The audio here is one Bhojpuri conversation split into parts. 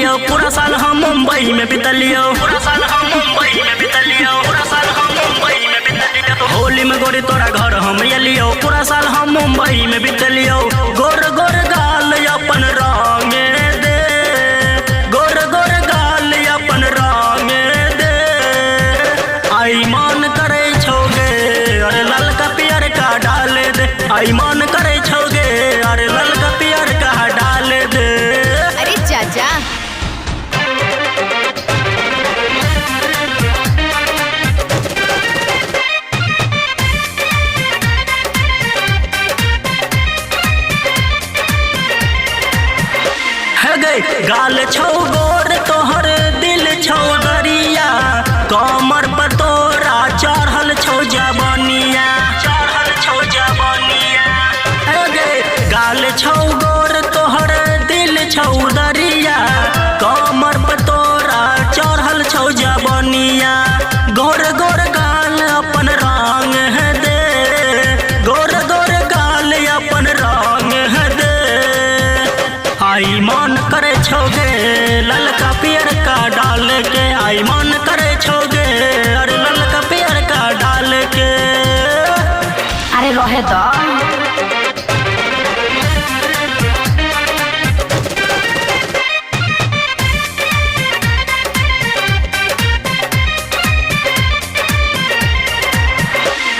बितलियो, पूरा साल हम मुंबई में बितलियो, पूरा साल हम मुंबई में बितलियो, पूरा साल हम मुंबई में बितलियो। होली में गोरी तोरा घर हम एलियो, पूरा साल हम मुंबई में बितलियो। गोर गोर गाल अपन रंग दे, गोर गोर गाल अपन रंग दे। आई मान करे छोगे अरे ललका पियर का डाल दे, आई मान करे छोगे अरे ललका पियर का डाल दे। अरे चाचा गाल छौ गोर तोहर दिल छौ दरिया, कमर पर तोरा चढ़ल छौ जवानिया, चढ़ल छौ जवानिया। गाल छौ गोर तोहर दिल छौ दरिया, कमर पर तोरा चढ़ल छौ जवानिया। गोर गोर गाल अपन रंग दे, गोर गोर गाल अपन रंग दे। आई मन करे छोगे ललका पियर का डाल के, आई मन करे छोगे अरे ललका पियर का डाल के। अरे रहे तो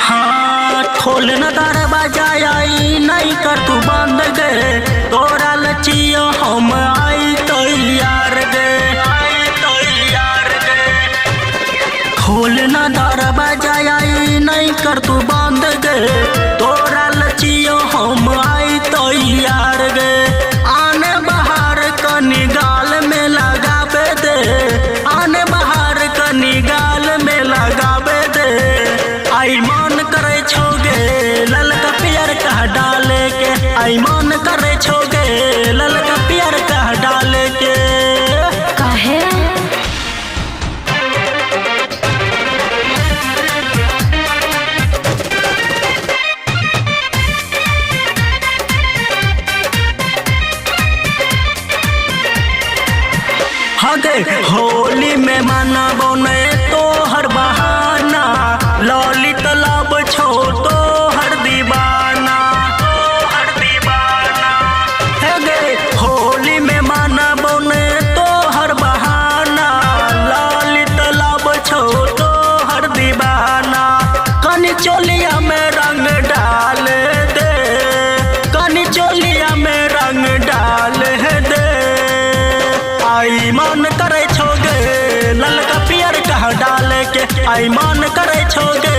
हाँ खोल न दरवाजा आई नहीं कर तू बंद गे, तोरा लचियो हम आई तो यार गे, आई तो यार गे। खोल न दरवाजा आई नहीं कर तू बंद गे, तोरा लचियो हम आई तो यार गे। आने बाहर कनी गाल में लगावे दे, आने बाहर कनी गाल में लगावे दे। आई मन करे छोगे ललका पियर का डाले के, आई मन करे छोगे ललका पियर का डाले के। काहे हगे होली में मनाबो ने तो हर बहाना, लॉली तालाब छो तो हर दीवाना, तो हर दीवाना। हगे होली में मनाबो ने तो हर बहाना, लॉली तालाब छो तो हर दीवाना। कनी चोलिया में रंग डाल दे, कनी चोलिया में रंग डाल दे। आई मन करे छोगे ललका पियर का डाल के, आई मन करे छोगे